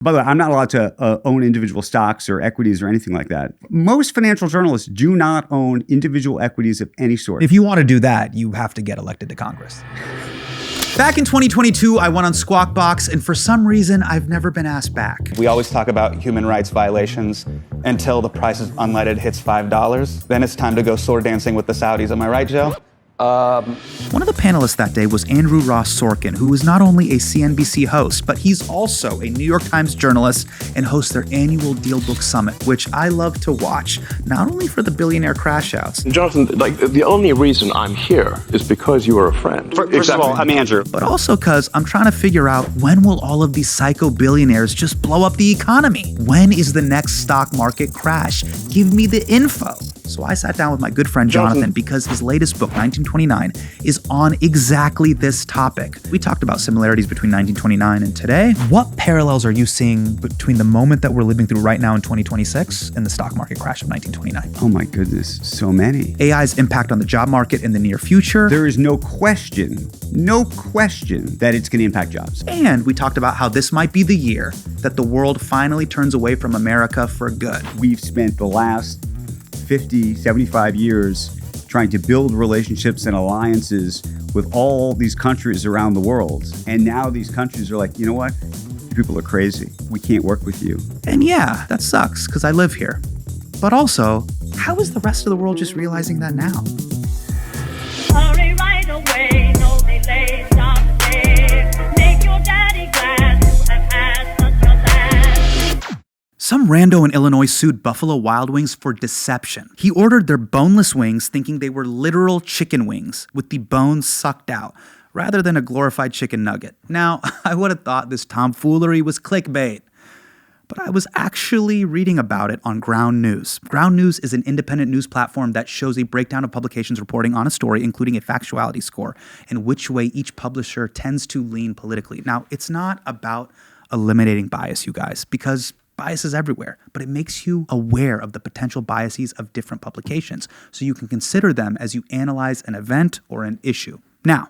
By the way, I'm not allowed to own individual stocks or equities or anything like that. Most financial journalists do not own individual equities of any sort. If you want to do that, you have to get elected to Congress. Back in 2022, I went on Squawk Box, and for some reason, I've never been asked back. We always talk about human rights violations until the price of unleaded hits $5. Then it's time to go sword dancing with the Saudis. Am I right, Joe? One of the panelists that day was Andrew Ross Sorkin, who is not only a CNBC host, but he's also a New York Times journalist and hosts their annual DealBook Summit, which I love to watch, not only for the billionaire crashouts. Jonathan, the only reason I'm here is because you are a friend. First of all, I'm Andrew. But also because I'm trying to figure out, when will all of these psycho billionaires just blow up the economy? When is the next stock market crash? Give me the info. So I sat down with my good friend Jonathan because his latest book, 1929, is on exactly this topic. We talked about similarities between 1929 and today. What parallels are you seeing between the moment that we're living through right now in 2026 and the stock market crash of 1929? Oh my goodness, so many. AI's impact on the job market in the near future. There is no question that it's going to impact jobs. And we talked about how this might be the year that the world finally turns away from America for good. We've spent the last 50, 75 years trying to build relationships and alliances with all these countries around the world. And now these countries are like, you know what? People are crazy. We can't work with you. And yeah, that sucks because I live here. But also, how is the rest of the world just realizing that now? Hurry right away, no delay, stop today. Make your daddy glad to have had such a lad. Some rando in Illinois sued Buffalo Wild Wings for deception. He ordered their boneless wings thinking they were literal chicken wings with the bones sucked out, rather than a glorified chicken nugget. Now, I would have thought this tomfoolery was clickbait, but I was actually reading about it on Ground News. Ground News is an independent news platform that shows a breakdown of publications reporting on a story, including a factuality score, and which way each publisher tends to lean politically. Now, it's not about eliminating bias, you guys, because bias is everywhere, but it makes you aware of the potential biases of different publications, so you can consider them as you analyze an event or an issue. Now,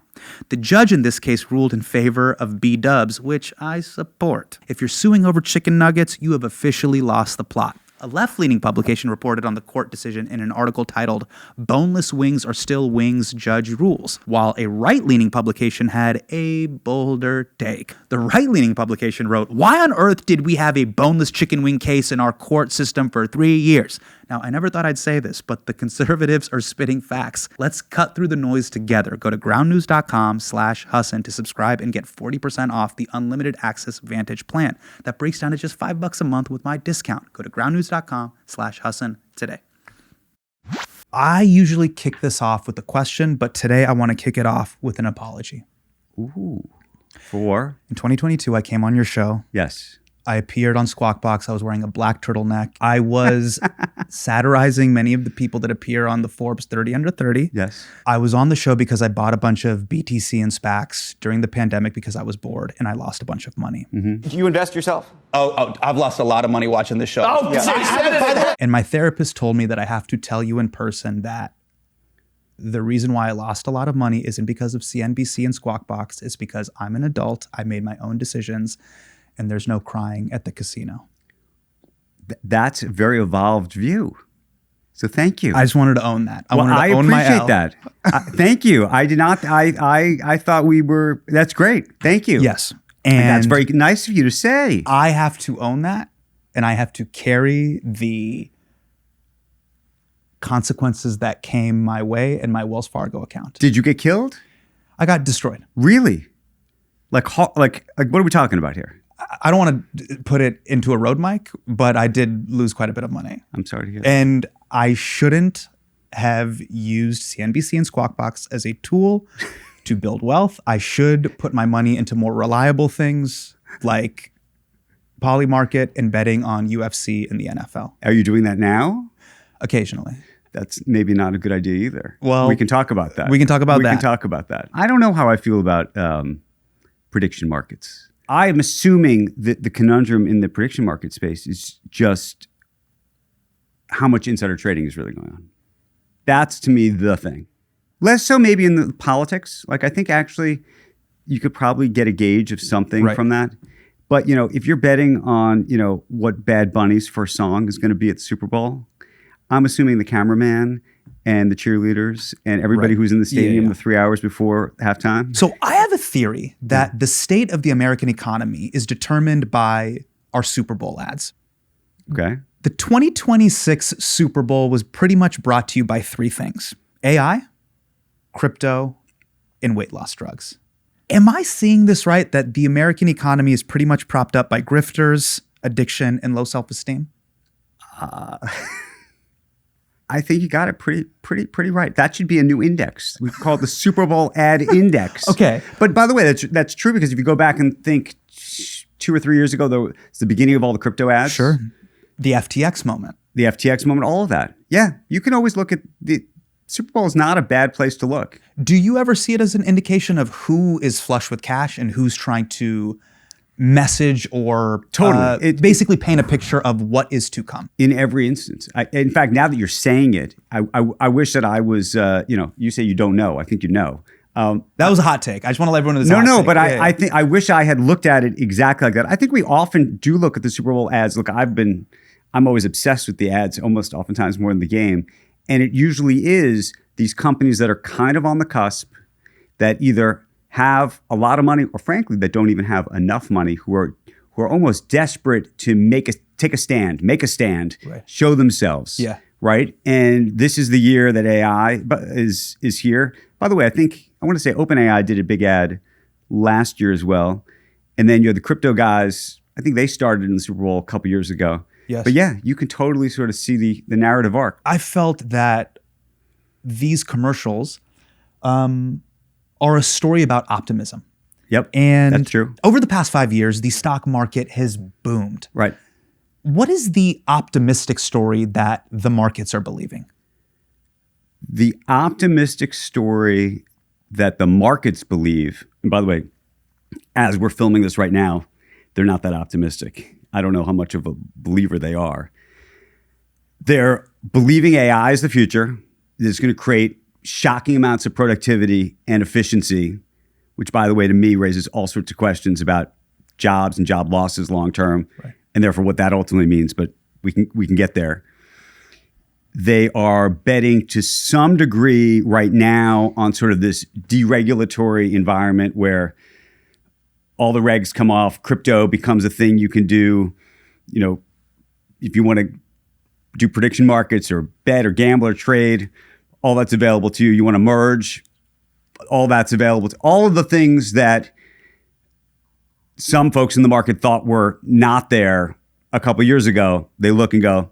the judge in this case ruled in favor of B-dubs, which I support. If you're suing over chicken nuggets, you have officially lost the plot. A left-leaning publication reported on the court decision in an article titled, "Boneless Wings Are Still Wings, Judge Rules," while a right-leaning publication had a bolder take. The right-leaning publication wrote, "Why on earth did we have a boneless chicken wing case in our court system for 3 years?" Now, I never thought I'd say this, but the conservatives are spitting facts. Let's cut through the noise together. Go to groundnews.com/Hasan to subscribe and get 40% off the unlimited access Vantage plan. That breaks down to just $5 a month with my discount. Go to groundnews.com/Hasan today. I usually kick this off with a question, but today I want to kick it off with an apology. Ooh. For? In 2022, I came on your show. Yes. I appeared on Squawk Box. I was wearing a black turtleneck. I was satirizing many of the people that appear on the Forbes 30 Under 30. Yes. I was on the show because I bought a bunch of BTC and SPACs during the pandemic because I was bored and I lost a bunch of money. Do you invest yourself? Oh, I've lost a lot of money watching this show. Oh, yeah. And my therapist told me that I have to tell you in person that the reason why I lost a lot of money isn't because of CNBC and Squawk Box. It's because I'm an adult. I made my own decisions. And there's no crying at the casino. That's a very evolved view. So thank you. I just wanted to own that. I wanted to own my L. I appreciate that. Thank you. I did not. I thought we were. That's great. Thank you. Yes, and that's very nice of you to say. I have to own that, and I have to carry the consequences that came my way in my Wells Fargo account. Did you get killed? I got destroyed. Really? Like what are we talking about here? I don't want to put it into a road mic, but I did lose quite a bit of money. I'm sorry to hear that. And I shouldn't have used CNBC and Squawk Box as a tool to build wealth. I should put my money into more reliable things like Polymarket and betting on UFC and the NFL. Are you doing that now? Occasionally. That's maybe not a good idea either. Well, we can talk about that. We can talk about that. I don't know how I feel about prediction markets. I am assuming that the conundrum in the prediction market space is just how much insider trading is really going on. That's, to me, the thing. Less so maybe in the politics. Like, I think actually you could probably get a gauge of something from that. But, if you're betting on, what Bad Bunny's first song is going to be at the Super Bowl, I'm assuming the cameraman and the cheerleaders and everybody who's in the stadium the 3 hours before halftime. So I have a theory that the state of the American economy is determined by our Super Bowl ads. Okay. The 2026 Super Bowl was pretty much brought to you by three things: AI, crypto, and weight loss drugs. Am I seeing this right, that the American economy is pretty much propped up by grifters, addiction, and low self-esteem? I think you got it pretty right. That should be a new index. We call it the Super Bowl ad index. Okay. But by the way, that's true, because if you go back and think 2 or 3 years ago, it's the beginning of all the crypto ads. Sure. The FTX moment. The FTX moment, all of that. Yeah, you can always look at the Super Bowl is not a bad place to look. Do you ever see it as an indication of who is flush with cash and who's trying to message or basically paint a picture of what is to come? In every instance. In fact, now that you're saying it, I wish that I was, you say you don't know. I think you know. That was a hot take. I just want to let everyone know this. No, but I think I wish I had looked at it exactly like that. I think we often do look at the Super Bowl ads. Look, I'm always obsessed with the ads, almost oftentimes more than the game. And it usually is these companies that are kind of on the cusp, that either have a lot of money or frankly that don't even have enough money, who are almost desperate to take a stand, right. Show themselves. Yeah. Right. And this is the year that AI is here. By the way, I want to say OpenAI did a big ad last year as well. And then you had the crypto guys. I think they started in the Super Bowl a couple years ago. Yes. But yeah, you can totally sort of see the narrative arc. I felt that these commercials are a story about optimism. Yep, and that's true. Over the past 5 years, the stock market has boomed. Right. What is the optimistic story that the markets are believing? The optimistic story that the markets believe, and by the way, as we're filming this right now, they're not that optimistic. I don't know how much of a believer they are. They're believing AI is the future. It's going to create shocking amounts of productivity and efficiency, which, by the way, to me raises all sorts of questions about jobs and job losses long term, right. And therefore what that ultimately means. But we can get there. They are betting to some degree right now on sort of this deregulatory environment where all the regs come off, crypto becomes a thing you can do, if you want to do prediction markets or bet or gamble or trade, all that's available to you. You want to merge, all that's available to all of the things that some folks in the market thought were not there a couple years ago. They look and go,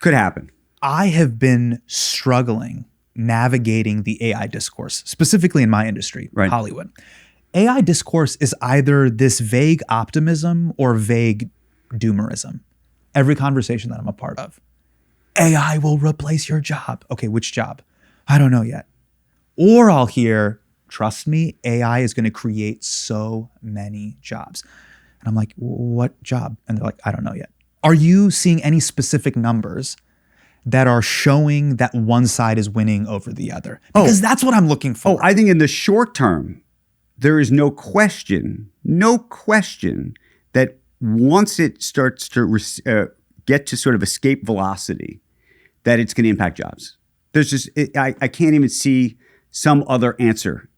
could happen. I have been struggling navigating the AI discourse, specifically in my industry, right. Hollywood. AI discourse is either this vague optimism or vague doomerism. Every conversation that I'm a part of. AI will replace your job. Okay, which job? I don't know yet. Or I'll hear, trust me, AI is going to create so many jobs. And I'm like, what job? And they're like, I don't know yet. Are you seeing any specific numbers that are showing that one side is winning over the other? Because that's what I'm looking for. I think in the short term, there is no question that once it starts to get to sort of escape velocity, that it's going to impact jobs. There's just, I can't even see some other answer.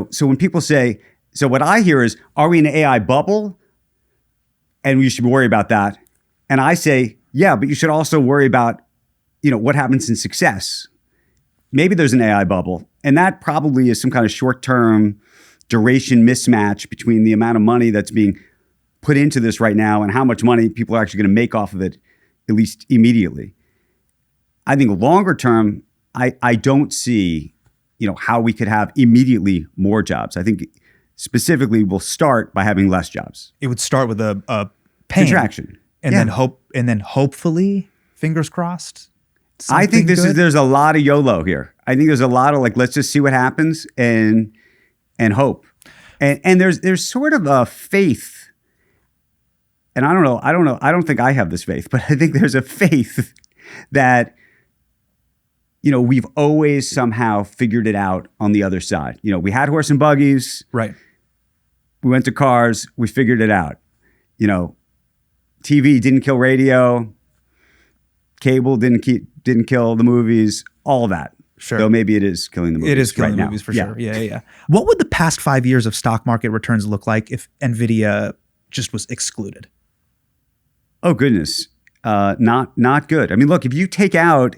So when people say, so what I hear is, are we in an AI bubble? And we should worry about that. And I say, yeah, but you should also worry about, what happens in success. Maybe there's an AI bubble. And that probably is some kind of short-term duration mismatch between the amount of money that's being put into this right now and how much money people are actually going to make off of it, at least immediately. I think longer term, I don't see, how we could have immediately more jobs. I think specifically we'll start by having less jobs. It would start with a pain. Contraction. And then hopefully, fingers crossed. I think there's a lot of YOLO here. I think there's a lot of let's just see what happens and hope. And there's sort of a faith. And I don't know. I don't think I have this faith, but I think there's a faith that, we've always somehow figured it out on the other side. We had horse and buggies. Right. We went to cars. We figured it out. You know, TV didn't kill radio. Cable didn't kill the movies. All of that. Sure. Though maybe it is killing the movies. It is killing right the now. movies for sure. Yeah. What would the past 5 years of stock market returns look like if NVIDIA just was excluded? Oh, goodness. Not good. I mean, look, if you take out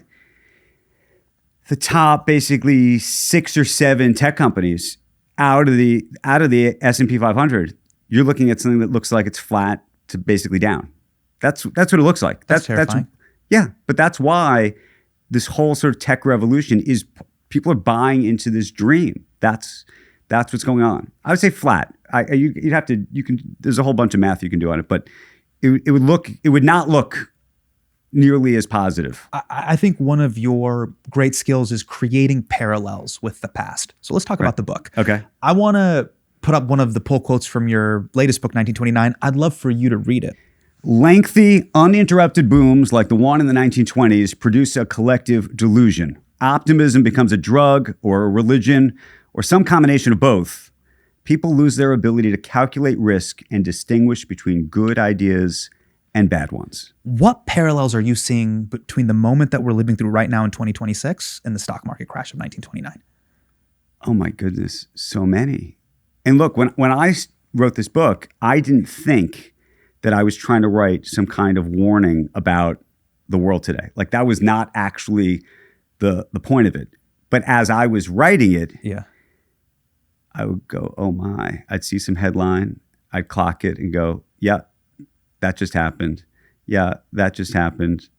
the top basically 6 or 7 tech companies out of the S&P 500, you're looking at something that looks like it's flat to basically down. That's what it looks like. That's terrifying. But that's why this whole sort of tech revolution is people are buying into this dream. That's what's going on. I would say flat. There's a whole bunch of math you can do on it, but it would not look nearly as positive. I think one of your great skills is creating parallels with the past. So let's talk about the book. Okay. I want to put up one of the pull quotes from your latest book, 1929. I'd love for you to read it. Lengthy, uninterrupted booms like the one in the 1920s produce a collective delusion. Optimism becomes a drug or a religion or some combination of both. People lose their ability to calculate risk and distinguish between good ideas and bad ones. What parallels are you seeing between the moment that we're living through right now in 2026 and the stock market crash of 1929? Oh my goodness, so many. And look, when I wrote this book, I didn't think that I was trying to write some kind of warning about the world today. Like that was not actually the point of it. But as I was writing it, I would go, oh my, I'd see some headline, I'd clock it and go, yeah, that just happened. Yeah, that just happened.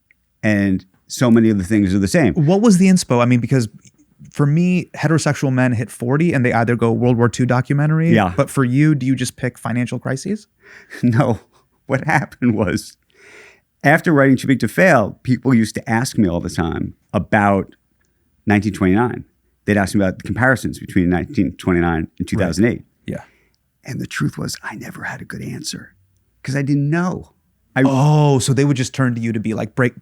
And so many of the things are the same. What was the inspo? I mean, because for me, heterosexual men hit 40 and they either go World War II documentary. Yeah. But for you, do you just pick financial crises? No. What happened was, after writing Too Big to Fail, people used to ask me all the time about 1929. They'd ask me about the comparisons between 1929 and 2008. Right. Yeah. And the truth was, I never had a good answer because I didn't know. So they would just turn to you to be like, break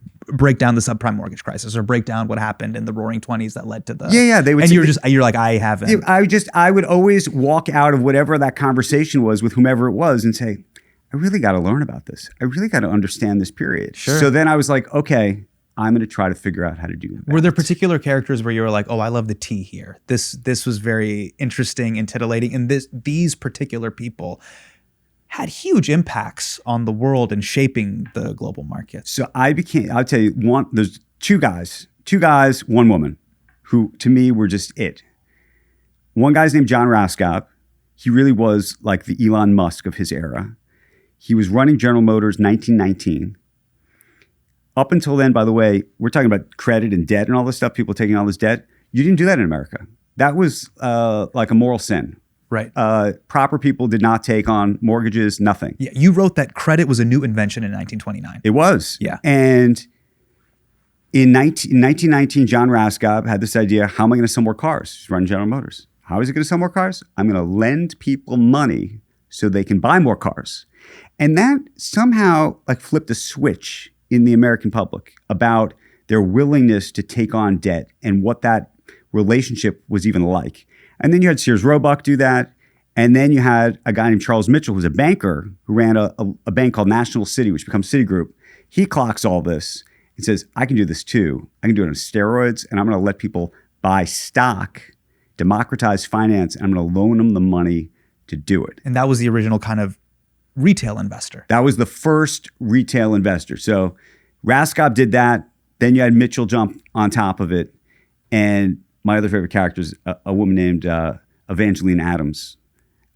down the subprime mortgage crisis or break down what happened in the Roaring 20s that led to the... Yeah. They would. And you're like, I haven't. I would always walk out of whatever that conversation was with whomever it was and say, I really got to learn about this. I really got to understand this period. Sure. So then I was like, okay, I'm going to try to figure out how to do that. Were there particular characters where you were like, oh, I love the tea here. This was very interesting and titillating. And these particular people had huge impacts on the world and shaping the global market. So I'll tell you, there's two guys, one woman, who to me were just it. One guy's named John Raskob. He really was like the Elon Musk of his era. He was running General Motors 1919. Up until then, by the way, we're talking about credit and debt and all this stuff, people taking all this debt. You didn't do that in America. That was like a moral sin. Right. Proper people did not take on mortgages, nothing. Yeah, you wrote that credit was a new invention in 1929. It was. Yeah. And in 1919, John Raskob had this idea, how am I going to sell more cars? He's running General Motors. How is he going to sell more cars? I'm going to lend people money so they can buy more cars. And that somehow like flipped a switch in the American public about their willingness to take on debt and what that relationship was even like. And then you had Sears Roebuck do that. And then you had a guy named Charles Mitchell, who's a banker who ran a bank called National City, which becomes Citigroup. He clocks all this and says, I can do this too. I can do it on steroids, and I'm going to let people buy stock, democratize finance, and I'm going to loan them the money to do it. And that was the original kind of retail investor. That was the first retail investor. So Raskob did that. Then you had Mitchell jump on top of it. And my other favorite character is a woman named Evangeline Adams.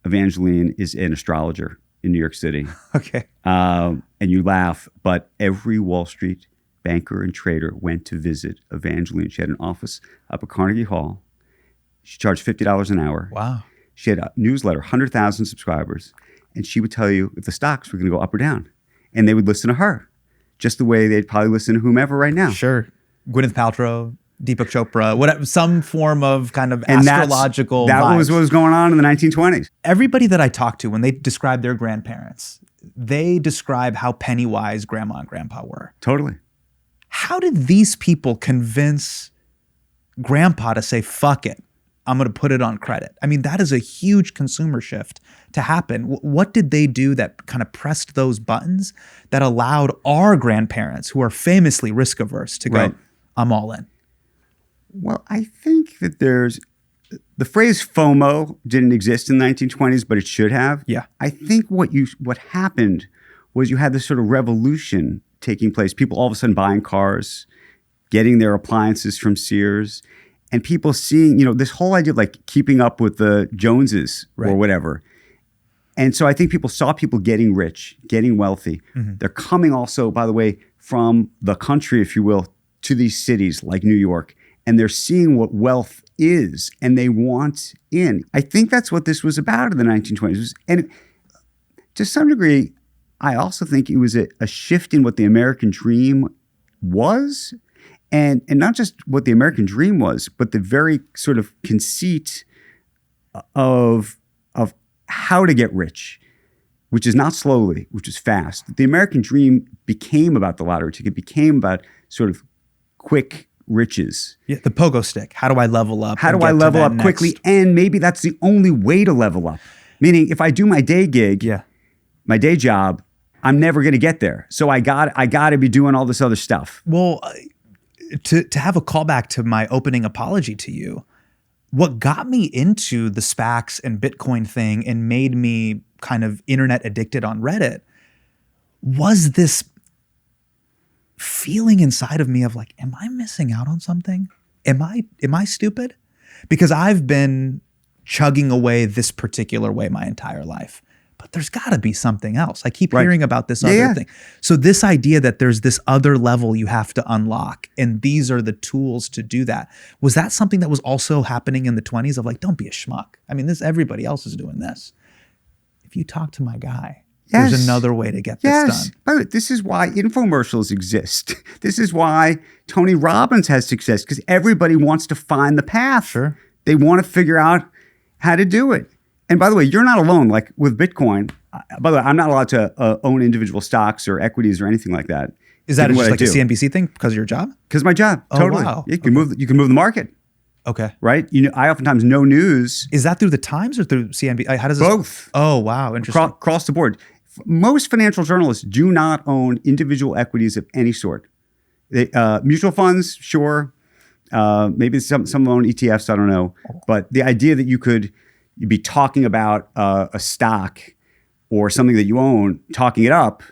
Evangeline is an astrologer in New York City. Okay. And you laugh, but every Wall Street banker and trader went to visit Evangeline. She had an office up at Carnegie Hall. She charged $50 an hour. Wow. She had a newsletter, 100,000 subscribers. And she would tell you if the stocks were going to go up or down. And they would listen to her, just the way they'd probably listen to whomever right now. Sure. Gwyneth Paltrow, Deepak Chopra, whatever, some form of kind of astrological That vibes. was what was going on in the 1920s. Everybody that I talk to, when they describe their grandparents, they describe how penny wise grandma and grandpa were. Totally. How did these people convince grandpa to say, fuck it, I'm going to put it on credit? I mean, that is a huge consumer shift to happen? What did they do that kind of pressed those buttons that allowed our grandparents, who are famously risk averse, to go, Right. I'm all in? Well, I think that the phrase FOMO didn't exist in the 1920s, but it should have. Yeah. I think what happened was you had this sort of revolution taking place. People all of a sudden buying cars, getting their appliances from Sears, and people seeing, this whole idea of like keeping up with the Joneses or Right. whatever. And so I think people saw people getting rich, getting wealthy. Mm-hmm. They're coming also, by the way, from the country, if you will, to these cities like New York. And they're seeing what wealth is and they want in. I think that's what this was about in the 1920s. And to some degree, I also think it was a shift in what the American dream was. And not just what the American dream was, but the very sort of conceit of how to get rich, which is not slowly, which is fast. The American dream became about the lottery ticket, became about sort of quick riches. Yeah, the pogo stick. How do I level up? How and do I get to level that up next- quickly? And maybe that's the only way to level up. Meaning if I do my day gig, Yeah. my day job, I'm never going to get there. So I got to be doing all this other stuff. Well, to have a callback to my opening apology to you, what got me into the SPACs and Bitcoin thing and made me kind of internet addicted on Reddit was this feeling inside of me of like, am I missing out on something? Am I stupid? Because I've been chugging away this particular way my entire life. But there's got to be something else. I keep Right. hearing about this Yeah, other yeah. thing. So this idea that there's this other level you have to unlock, and these are the tools to do that. Was that something that was also happening in the 20s of like, don't be a schmuck. I mean, everybody else is doing this. If you talk to my guy, Yes. there's another way to get this Yes. done. By the way, this is why infomercials exist. This is why Tony Robbins has success, because everybody wants to find the path. Sure. They want to figure out how to do it. And by the way, you're not alone. Like with Bitcoin, by the way, I'm not allowed to own individual stocks or equities or anything like that. Is that given just what I like a do. CNBC thing because of your job? Because my job, Oh, totally. wow. You can move the market, Okay. right? I oftentimes know news Is that through the Times or through CNBC? How does this? both. Oh, wow. Interesting. Across the board. Most financial journalists do not own individual equities of any sort. Mutual funds, sure. Maybe some own ETFs, I don't know. But the idea that you'd be talking about a stock or something that you own, talking it up,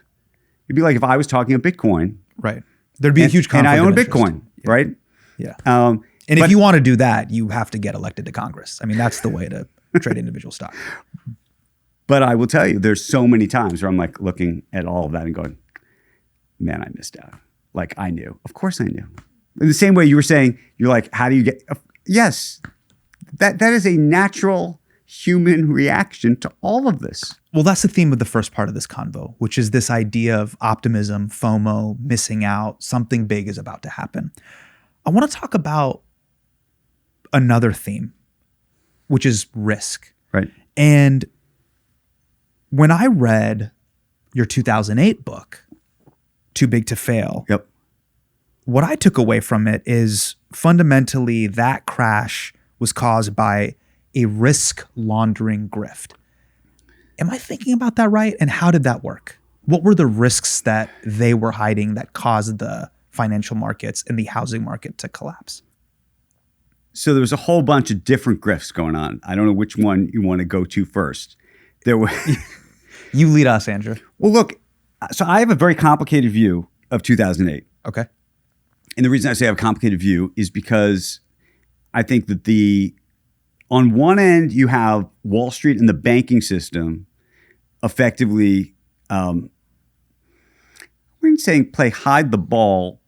it'd be like if I was talking about Bitcoin. Right. There'd be a huge conflict And I own of interest. Bitcoin, right? Yeah. And And if you want to do that, you have to get elected to Congress. I mean, that's the way to trade individual stock. But I will tell you, there's so many times where I'm like looking at all of that and going, man, I missed out. Like I knew. Of course I knew. In the same way you were saying, you're like, how do you get? Yes, that is a natural human reaction to all of this. Well, that's the theme of the first part of this convo, which is this idea of optimism, FOMO, missing out, something big is about to happen. I want to talk about another theme, which is risk. Right. And when I read your 2008 book, Too Big to Fail, Yep. what I took away from it is fundamentally that crash was caused by a risk laundering grift. Am I thinking about that right? And how did that work? What were the risks that they were hiding that caused the financial markets and the housing market to collapse? So there was a whole bunch of different grifts going on. I don't know which one you want to go to first. There were. You lead us, Andrew. Well, look. So I have a very complicated view of 2008. Okay. And the reason I say I have a complicated view is because I think that on one end, you have Wall Street and the banking system effectively, I wouldn't say play hide the ball,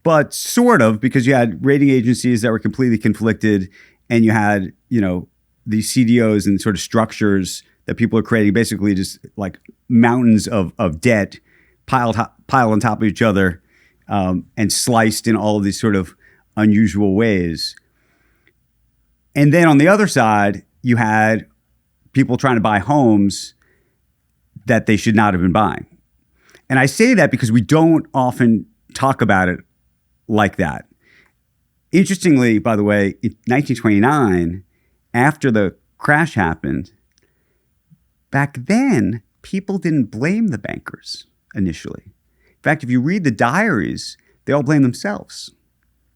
but sort of, because you had rating agencies that were completely conflicted and you had, these CDOs and sort of structures that people are creating, basically just like mountains of debt piled on top of each other and sliced in all of these sort of unusual ways. And then on the other side, you had people trying to buy homes that they should not have been buying. And I say that because we don't often talk about it like that. Interestingly, by the way, in 1929, after the crash happened, Back then, people didn't blame the bankers initially. In fact, if you read the diaries, they all blame themselves.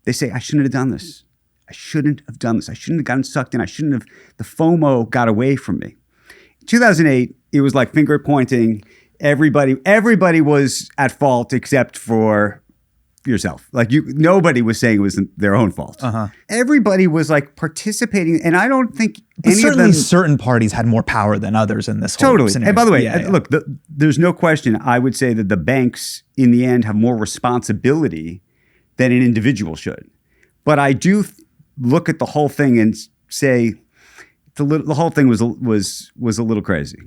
They say, I shouldn't have done this. I shouldn't have done this. I shouldn't have gotten sucked in. The FOMO got away from me. In 2008, it was like finger pointing. Everybody was at fault except for yourself. Like nobody was saying it was their own fault. Everybody was like participating, and I don't think certainly certain parties had more power than others in this whole scenario. And by the way, look, there's no question. I would say that the banks in the end have more responsibility than an individual should. But I do look at the whole thing and say the whole thing was a little crazy.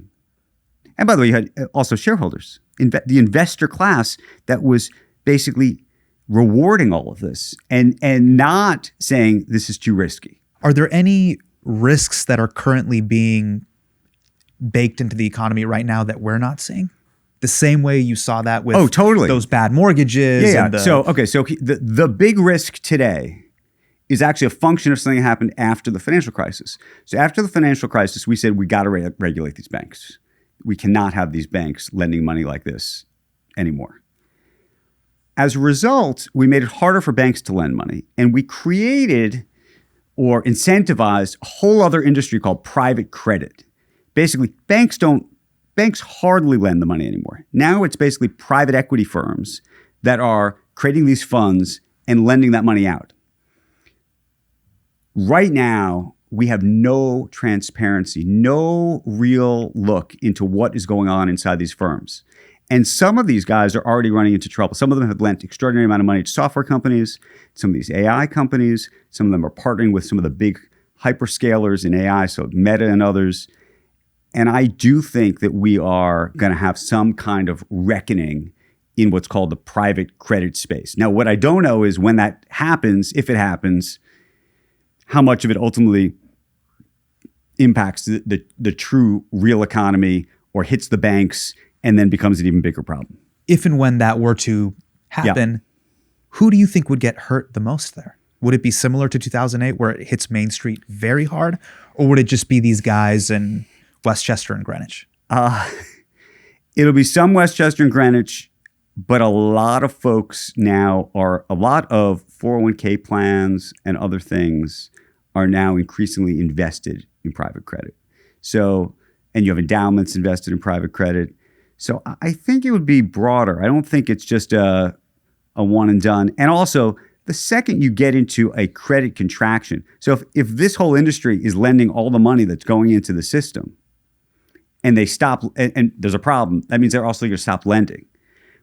And by the way, you had also shareholders, the investor class that was basically rewarding all of this and not saying this is too risky. Are there any risks that are currently being baked into the economy right now that we're not seeing? The same way you saw that with those bad mortgages. Yeah. So the big risk today is actually a function of something that happened after the financial crisis. So after the financial crisis, we said we got to regulate these banks. We cannot have these banks lending money like this anymore. As a result, we made it harder for banks to lend money, and we created or incentivized a whole other industry called private credit. Basically, banks hardly lend the money anymore. Now it's basically private equity firms that are creating these funds and lending that money out. Right now, we have no transparency, no real look into what is going on inside these firms. And some of these guys are already running into trouble. Some of them have lent extraordinary amount of money to software companies, some of these AI companies. Some of them are partnering with some of the big hyperscalers in AI, so Meta and others. And I do think that we are going to have some kind of reckoning in what's called the private credit space. Now, what I don't know is when that happens, if it happens, how much of it ultimately impacts the true real economy or hits the banks and then becomes an even bigger problem. If and when that were to happen, who do you think would get hurt the most there? Would it be similar to 2008 where it hits Main Street very hard? Or would it just be these guys in Westchester and Greenwich? It'll be some Westchester and Greenwich, but a lot of folks now a lot of 401k plans and other things are now increasingly invested in private credit. So, and you have endowments invested in private credit. So I think it would be broader. I don't think it's just a one and done. And also, the second you get into a credit contraction, so if this whole industry is lending all the money that's going into the system and they stop, and there's a problem, that means they're also going to stop lending,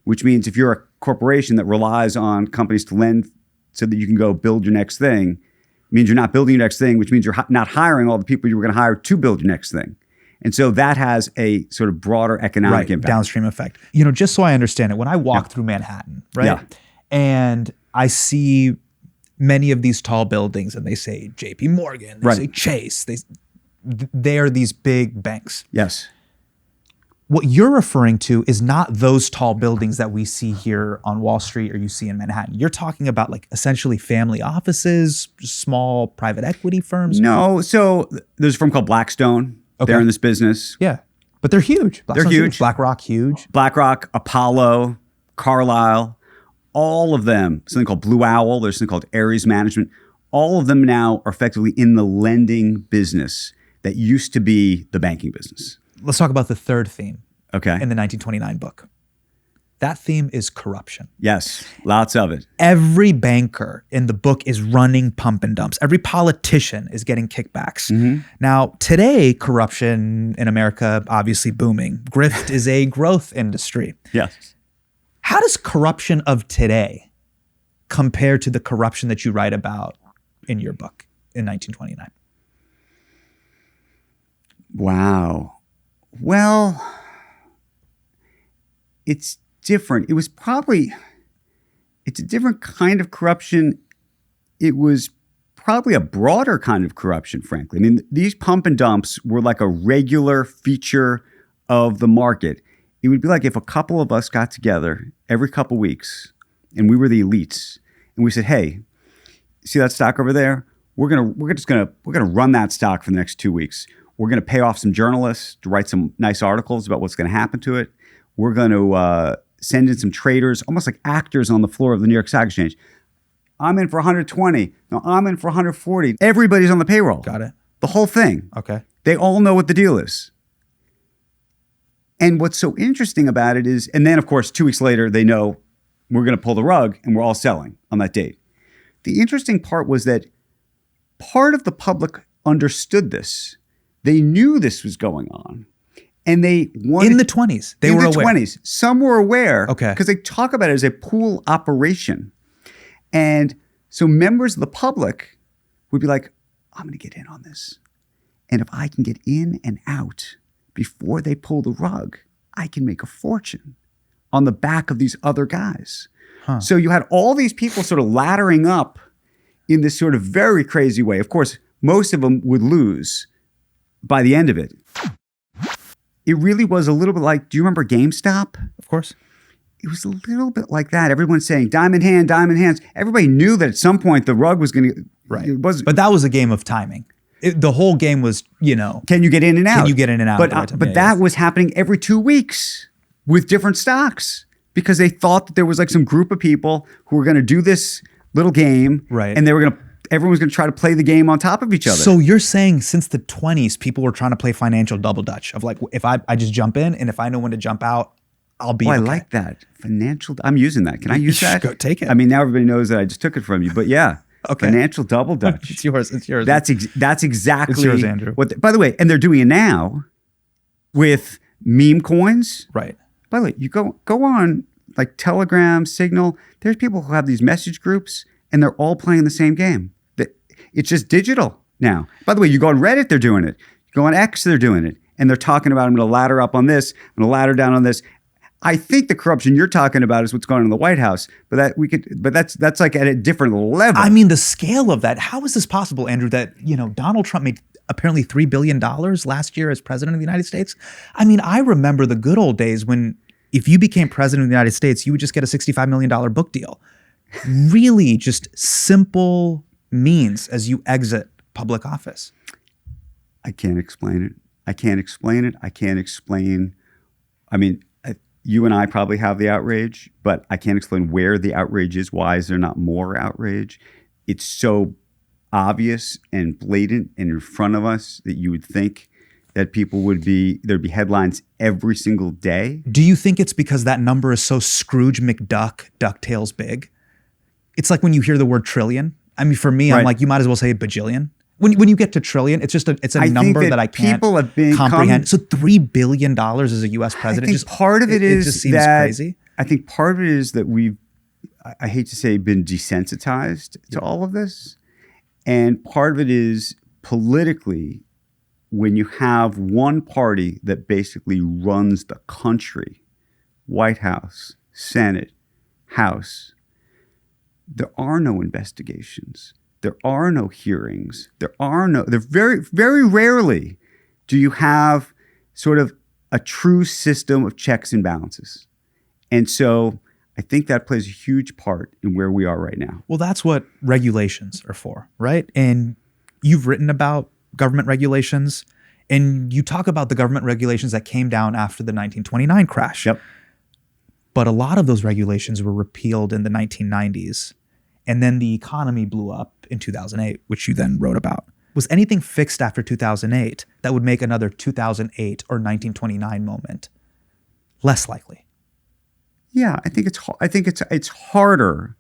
which means if you're a corporation that relies on companies to lend so that you can go build your next thing, it means you're not building your next thing, which means you're not hiring all the people you were going to hire to build your next thing. And so that has a sort of broader economic impact. Downstream effect. Just so I understand it, when I walk through Manhattan, right? And I see many of these tall buildings and they say JP Morgan, they say Chase, they are these big banks. Yes. What you're referring to is not those tall buildings that we see here on Wall Street or you see in Manhattan. You're talking about like essentially family offices, small private equity firms. No, so there's a firm called Blackstone. Okay. They're in this business. Yeah, but they're huge. They're huge. BlackRock, huge. BlackRock, Apollo, Carlyle, all of them. Something called Blue Owl. There's something called Ares Management. All of them now are effectively in the lending business that used to be the banking business. Let's talk about the third theme. Okay. In the 1929 book. That theme is corruption. Yes, lots of it. Every banker in the book is running pump and dumps. Every politician is getting kickbacks. Mm-hmm. Now, today, corruption in America, obviously booming. Grift is a growth industry. Yes. How does corruption of today compare to the corruption that you write about in your book in 1929? Wow. Well, it's different. It's a different kind of corruption. It was probably a broader kind of corruption, frankly. I mean, these pump and dumps were like a regular feature of the market. It would be like if a couple of us got together every couple weeks and we were the elites and we said, hey, see that stock over there? We're gonna run that stock for the next 2 weeks. We're going to pay off some journalists to write some nice articles about what's going to happen to it. We're going to send in some traders, almost like actors on the floor of the New York Stock Exchange. I'm in for 120. No, I'm in for 140. Everybody's on the payroll. Got it. The whole thing. Okay. They all know what the deal is. And what's so interesting about it is, and then of course, 2 weeks later, they know we're going to pull the rug and we're all selling on that date. The interesting part was that part of the public understood this. They knew this was going on. And they wanted... In the 20s, they were aware. In the 20s. Some were aware. Okay. Because they talk about it as a pool operation. And so members of the public would be like, I'm going to get in on this. And if I can get in and out before they pull the rug, I can make a fortune on the back of these other guys. Huh. So you had all these people sort of laddering up in this sort of very crazy way. Of course, most of them would lose by the end of it. It really was a little bit like, do you remember GameStop? Of course. It was a little bit like that. Everyone's saying diamond hands. Everybody knew that at some point the rug was going to... Right. But that was a game of timing. The whole game was, can you get in and out? Can you get in and out? But that was happening every 2 weeks with different stocks because they thought that there was like some group of people who were going to do this little game. Right. And everyone was going to try to play the game on top of each other. So you're saying since the 20s, people were trying to play financial double dutch of like, if I just jump in and if I know when to jump out, I'll be okay. I like that. I'm using that. Can I use that? Go take it. I mean, now everybody knows that I just took it from you, but yeah. Okay. Financial double dutch. It's yours. That's exactly it's yours, Andrew. By the way, and they're doing it now with meme coins. Right. By the way, you go on like Telegram, Signal. There's people who have these message groups and they're all playing the same game. It's just digital now. By the way, you go on Reddit, they're doing it. You go on X, they're doing it. And they're talking about, I'm going to ladder up on this. I'm going to ladder down on this. I think the corruption you're talking about is what's going on in the White House, but that's like at a different level. I mean, the scale of that. How is this possible, Andrew? That Donald Trump made apparently $3 billion last year as president of the United States. I mean, I remember the good old days when if you became president of the United States, you would just get a $65 million book deal. Really, just simple means as you exit public office. I can't explain it. I can't explain. I mean. You and I probably have the outrage, but I can't explain where the outrage is. Why is there not more outrage? It's so obvious and blatant and in front of us that you would think that there'd be headlines every single day. Do you think it's because that number is so Scrooge McDuck, DuckTales big? It's like when you hear the word trillion. I mean, for me, right. I'm like, you might as well say a bajillion. When you get to trillion, it's just a number that I can't comprehend. So $3 billion as a U.S. president. I think part of it just seems crazy. I think part of it is that I hate to say, been desensitized to all of this. And part of it is politically, when you have one party that basically runs the country, White House, Senate, House, there are no investigations. There are no hearings. There very, very rarely do you have sort of a true system of checks and balances. And so I think that plays a huge part in where we are right now. Well, that's what regulations are for, right? And you've written about government regulations and you talk about the government regulations that came down after the 1929 crash. Yep. But a lot of those regulations were repealed in the 1990s. And then the economy blew up in 2008, which you then wrote about. Was anything fixed after 2008 that would make another 2008 or 1929 moment less likely? Yeah, I think it's harder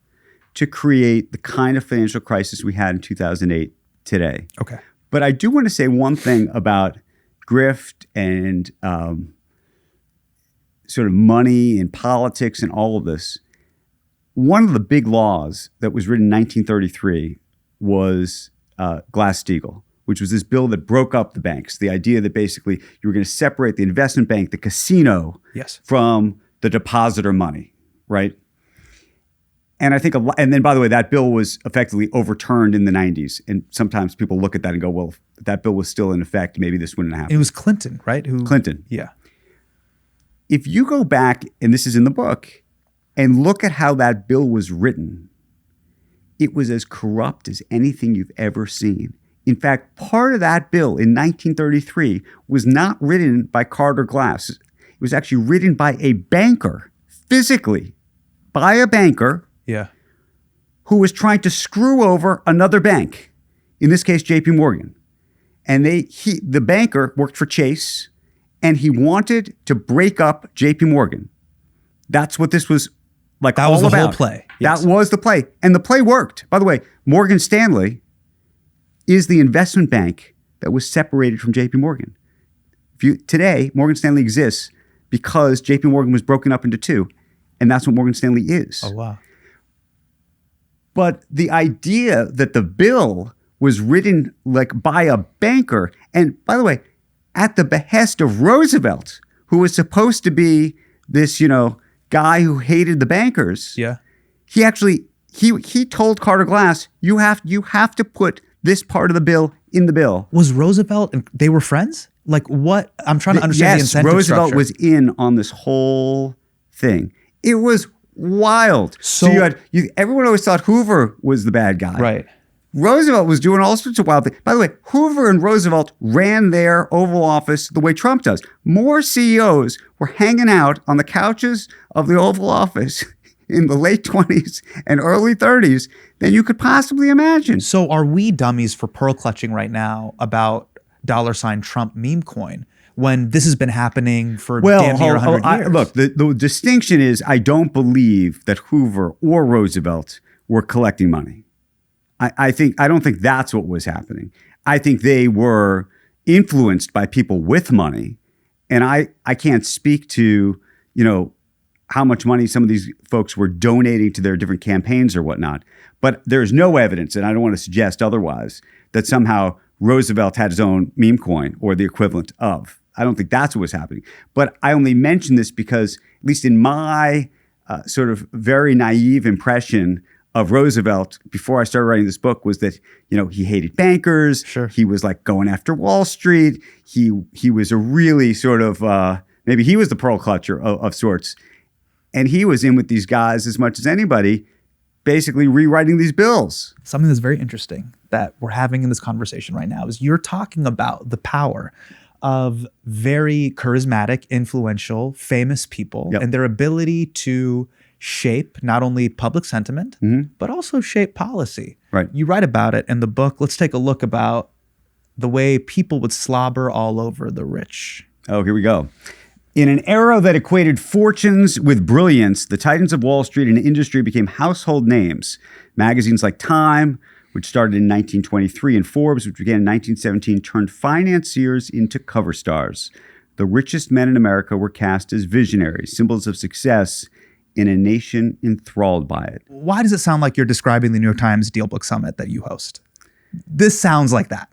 to create the kind of financial crisis we had in 2008 today. Okay. But I do want to say one thing about grift and sort of money and politics and all of this. One of the big laws that was written in 1933 was Glass-Steagall, which was this bill that broke up the banks. The idea that basically you were going to separate the investment bank, the casino, yes, from the depositor money, right? And I think, and then by the way, that bill was effectively overturned in the 90s. And sometimes people look at that and go, well, if that bill was still in effect, maybe this wouldn't happen. It was Clinton, right? Clinton. Yeah. If you go back, and this is in the book, and look at how that bill was written, it was as corrupt as anything you've ever seen. In fact, part of that bill in 1933 was not written by Carter Glass. It was actually written by a banker, physically, by a banker Yeah. who was trying to screw over another bank, in this case, JP Morgan. And the banker worked for Chase, and he wanted to break up JP Morgan. That's what this was like. That all was the about. whole play. Yes. That was the play. And the play worked. By the way, Morgan Stanley is the investment bank that was separated from JP Morgan. Today, Morgan Stanley exists because JP Morgan was broken up into two, and that's what Morgan Stanley is. Oh, wow. But the idea that the bill was written like by a banker, and by the way, at the behest of Roosevelt, who was supposed to be this, guy who hated the bankers. Yeah. He actually he told Carter Glass, you have to put this part of the bill in the bill. Was Roosevelt and they were friends? Like what? I'm trying to understand the Yes, incentive Roosevelt structure. was in on this whole thing. It was wild. So everyone always thought Hoover was the bad guy. Right. Roosevelt was doing all sorts of wild things. By the way, Hoover and Roosevelt ran their Oval Office the way Trump does. More CEOs were hanging out on the couches of the Oval Office in the late 20s and early 30s than you could possibly imagine. So are we dummies for pearl clutching right now about $ Trump meme coin when this has been happening for damn near 100 years? Look, the distinction is I don't believe that Hoover or Roosevelt were collecting money. I don't think that's what was happening. I think they were influenced by people with money. And I can't speak to, how much money some of these folks were donating to their different campaigns or whatnot. But there's no evidence, and I don't want to suggest otherwise, that somehow Roosevelt had his own meme coin or the equivalent of. I don't think that's what was happening. But I only mention this because, at least in my sort of very naive impression of Roosevelt before I started writing this book, was that, he hated bankers. Sure. He was like going after Wall Street. He was a really sort of, maybe he was the pearl clutcher of sorts. And he was in with these guys as much as anybody, basically rewriting these bills. Something that's very interesting that we're having in this conversation right now is you're talking about the power of very charismatic, influential, famous people and their ability to shape not only public sentiment, but also shape policy. Right. You write about it in the book. Let's take a look about the way people would slobber all over the rich. Oh, here we go. In an era that equated fortunes with brilliance, the titans of Wall Street and industry became household names. Magazines like Time, which started in 1923, and Forbes, which began in 1917, turned financiers into cover stars. The richest men in America were cast as visionaries, symbols of success in a nation enthralled by it. Why does it sound like you're describing the New York Times DealBook Summit that you host? This sounds like that.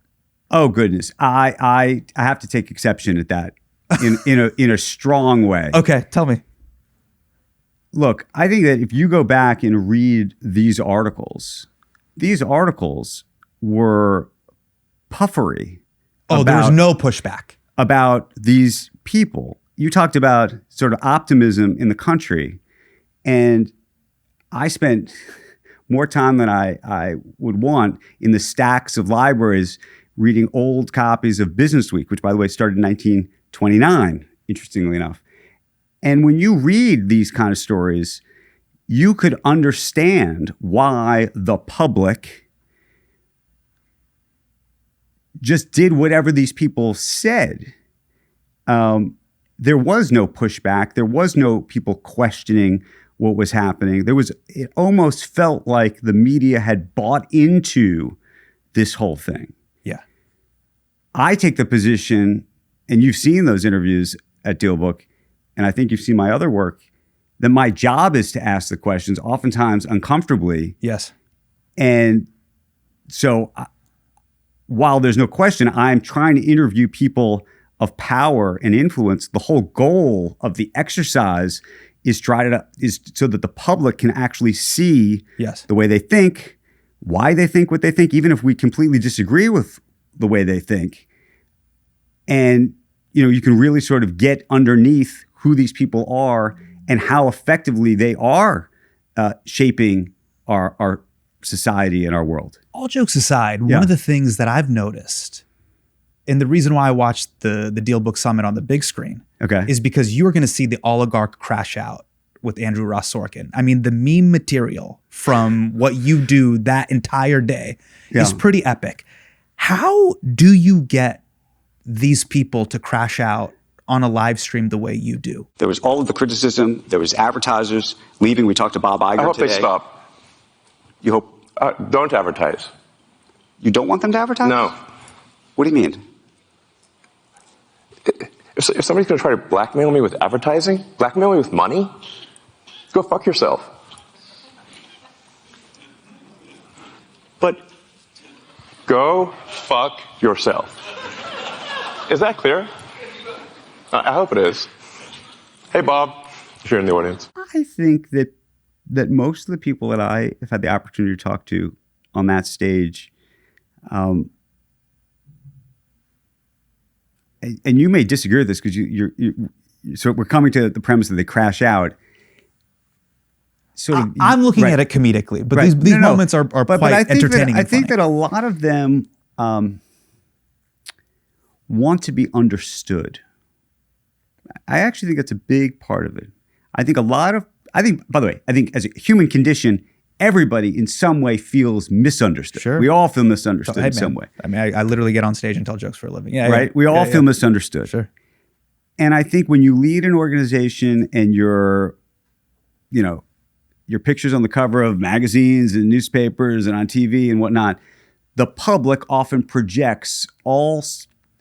Oh, goodness. I have to take exception at that in a strong way. Okay, tell me. Look, I think that if you go back and read these articles were puffery. Oh, there was no pushback. About these people. You talked about sort of optimism in the country, and I spent more time than I would want in the stacks of libraries reading old copies of Business Week, which, by the way, started in 1929, interestingly enough. And when you read these kind of stories, you could understand why the public just did whatever these people said. There was no pushback. There was no people questioning what was happening. It almost felt like the media had bought into this whole thing. Yeah. I take the position, and you've seen those interviews at DealBook, and I think you've seen my other work, that my job is to ask the questions, oftentimes uncomfortably. Yes. And so while there's no question, I'm trying to interview people of power and influence. The whole goal of the exercise is so that the public can actually see the way they think, why they think what they think, even if we completely disagree with the way they think. And, you can really sort of get underneath who these people are and how effectively they are shaping our society and our world. All jokes aside, Yeah. one of the things that I've noticed, and the reason why I watched the DealBook Summit on the big screen, Okay. is because you are going to see the Oligarch crash out with Andrew Ross Sorkin. I mean, the meme material from what you do that entire day is Yeah. pretty epic. How do you get these people to crash out on a live stream the way you do? There was all of the criticism. There was advertisers leaving. We talked to Bob Iger I hope today. they stop. You hope Don't advertise. you don't want them to advertise? No. What do you mean? If somebody's going to try to blackmail me with advertising, blackmail me with money, go fuck yourself. But Go fuck yourself. Is that clear? I hope it is. Hey, Bob, if you're in the audience. I think that most of the people that I have had the opportunity to talk to on that stage, and you may disagree with this because so we're coming to the premise that they crash out. Sort of, I'm looking right. at it comedically, but Right. these No. moments are But quite I think entertaining. I think funny. that a lot of them want to be understood. I actually think that's a big part of it. I think by the way, I think as a human condition, everybody in some way feels misunderstood. Sure. We all feel misunderstood Hey, in some man. way. I mean, I literally get on stage and tell jokes for a living. Yeah, Right? yeah. We all Yeah, feel yeah. misunderstood. Sure. And I think when you lead an organization and your pictures on the cover of magazines and newspapers and on TV and whatnot, the public often projects all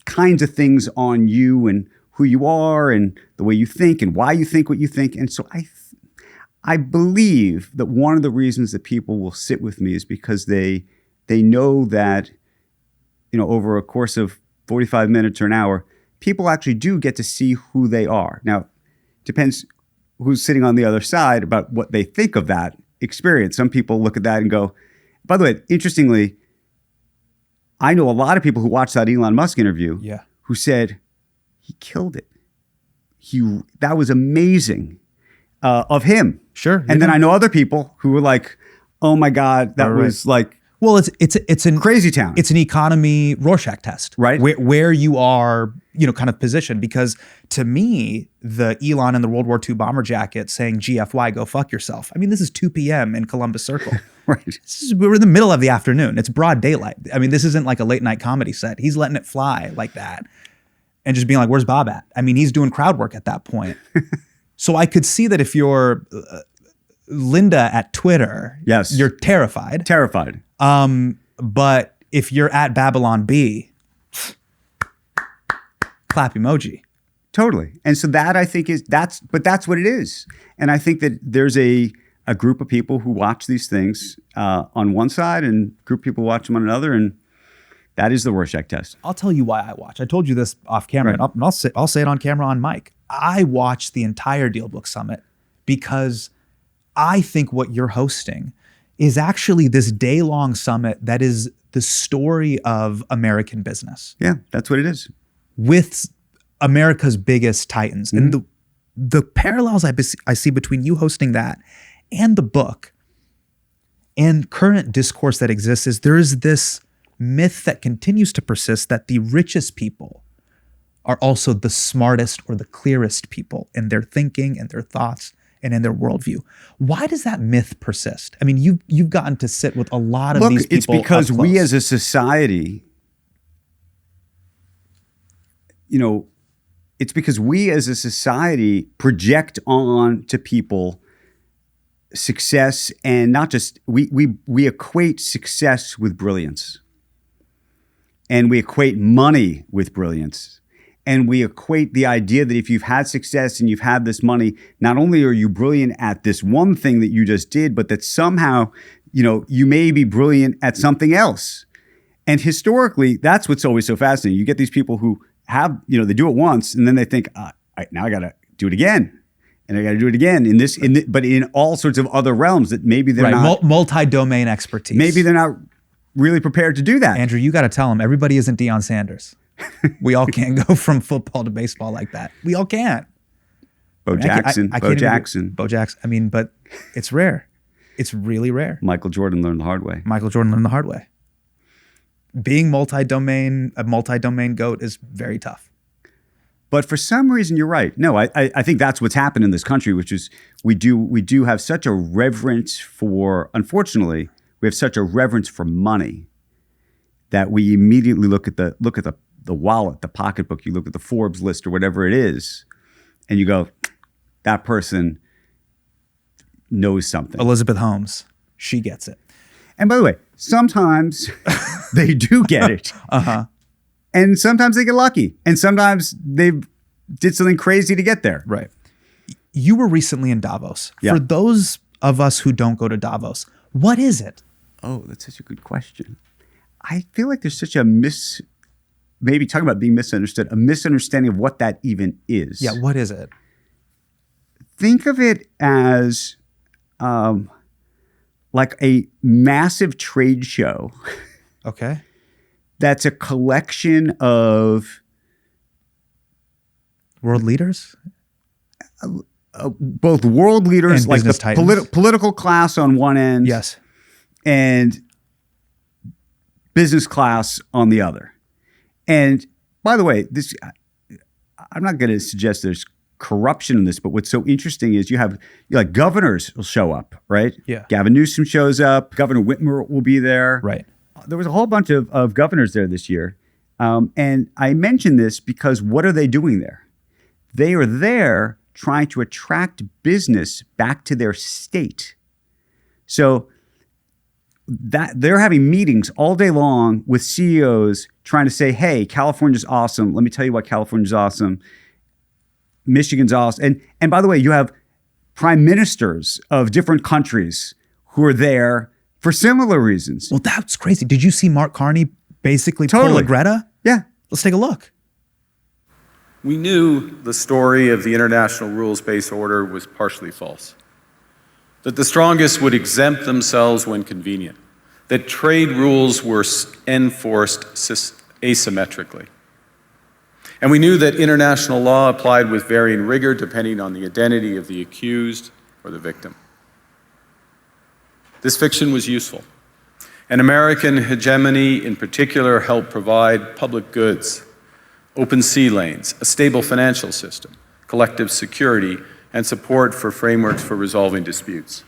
kinds of things on you and who you are and the way you think and why you think what you think. And so I believe that one of the reasons that people will sit with me is because they know that, over a course of 45 minutes or an hour, people actually do get to see who they are. Now, depends who's sitting on the other side about what they think of that experience. Some people look at that and go, by the way, interestingly, I know a lot of people who watched that Elon Musk interview who said, he killed it. That was amazing of him. Sure. And then I know other people who were like, oh my God, that was like, well, it's an crazy town. It's an economy Rorschach test, Right. Where you are, kind of positioned. Because to me, the Elon in the World War II bomber jacket saying GFY, go fuck yourself. I mean, this is 2 p.m. in Columbus Circle. Right. We're in the middle of the afternoon. It's broad daylight. I mean, this isn't like a late night comedy set. He's letting it fly like that and just being like, where's Bob at? I mean, he's doing crowd work at that point. So I could see that if you're Linda at Twitter, Yes. you're terrified. Terrified. But if you're at Babylon B, clap emoji. Totally. And so that I think that's what it is. And I think that there's a group of people who watch these things on one side and a group of people watch them on another. And that is the Rorschach test. I'll tell you why I watch. I told you this off camera, Right. and I'll say it on camera on mic. I watched the entire DealBook Summit because I think what you're hosting is actually this day-long summit that is the story of American business Yeah, that's what it is. with America's biggest titans. Mm-hmm. And the parallels I see between you hosting that and the book and current discourse that exists is there is this myth that continues to persist that the richest people are also the smartest or the clearest people in their thinking and their thoughts and in their worldview. Why does that myth persist? I mean, you've gotten to sit with a lot of these people. It's because up we close. as a society, it's because we as a society project on to people success, and not just we equate success with brilliance, and we equate money with brilliance. And we equate the idea that if you've had success and you've had this money, not only are you brilliant at this one thing that you just did, but that somehow, you may be brilliant at something else. And historically, that's what's always so fascinating. You get these people who have, they do it once and then they think, now I got to do it again. And I got to do it again but in all sorts of other realms that maybe they're not. Multi-domain expertise. Maybe they're not really prepared to do that. Andrew, you got to tell them everybody isn't Deion Sanders. We all can't go from football to baseball like that. We all can't. Bo Jackson. I can't even Bo Jackson. I mean, but it's rare. It's really rare. Michael Jordan learned the hard way. Michael Jordan learned the hard way. Being a multi-domain GOAT is very tough. But for some reason, you're right. No, I think that's what's happened in this country, which is we do have such a reverence for, unfortunately, we have such a reverence for money that we immediately look at the wallet, the pocketbook, you look at the Forbes list or whatever it is, and you go, that person knows something. Elizabeth Holmes, she gets it. And by the way, sometimes they do get it. And sometimes they get lucky. And sometimes they did something crazy to get there. Right. You were recently in Davos. Yeah. For those of us who don't go to Davos, what is it? Oh, that's such a good question. I feel like there's such a maybe talking about being misunderstood, a misunderstanding of what that even is. Yeah, what is it? Think of it as like a massive trade show. Okay. That's a collection of World leaders? both world leaders, And like business the titans. political class on one end, Yes. and business class on the other. And by the way, this I'm not going to suggest there's corruption in this, but what's so interesting is you have like governors will show up, right? Yeah. Gavin Newsom shows up. Governor Whitmer will be there. Right. There was a whole bunch of governors there this year. And I mention this because what are they doing there? They are there trying to attract business back to their state. So that they're having meetings all day long with CEOs trying to say, hey, California's awesome. Let me tell you why California's awesome. Michigan's awesome. And by the way, you have prime ministers of different countries who are there for similar reasons. Well, that's crazy. Did you see Mark Carney basically pull Totally. a Greta? Yeah. Let's take a look. We knew the story of the international rules-based order was partially false, that the strongest would exempt themselves when convenient, that trade rules were enforced asymmetrically. And we knew that international law applied with varying rigor depending on the identity of the accused or the victim. This fiction was useful. And American hegemony in particular helped provide public goods, open sea lanes, a stable financial system, collective security, and support for frameworks for resolving disputes.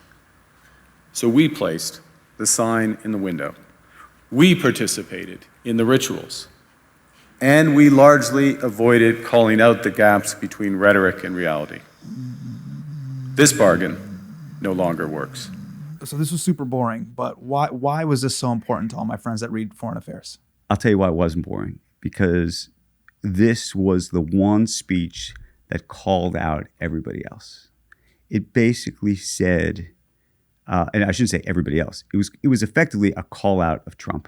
So we placed the sign in the window. We participated in the rituals. And we largely avoided calling out the gaps between rhetoric and reality. This bargain no longer works. So this was super boring, but why was this so important to all my friends that read Foreign Affairs? I'll tell you why it wasn't boring. Because this was the one speech that called out everybody else. It basically said, and I shouldn't say everybody else, it was effectively a call out of Trump.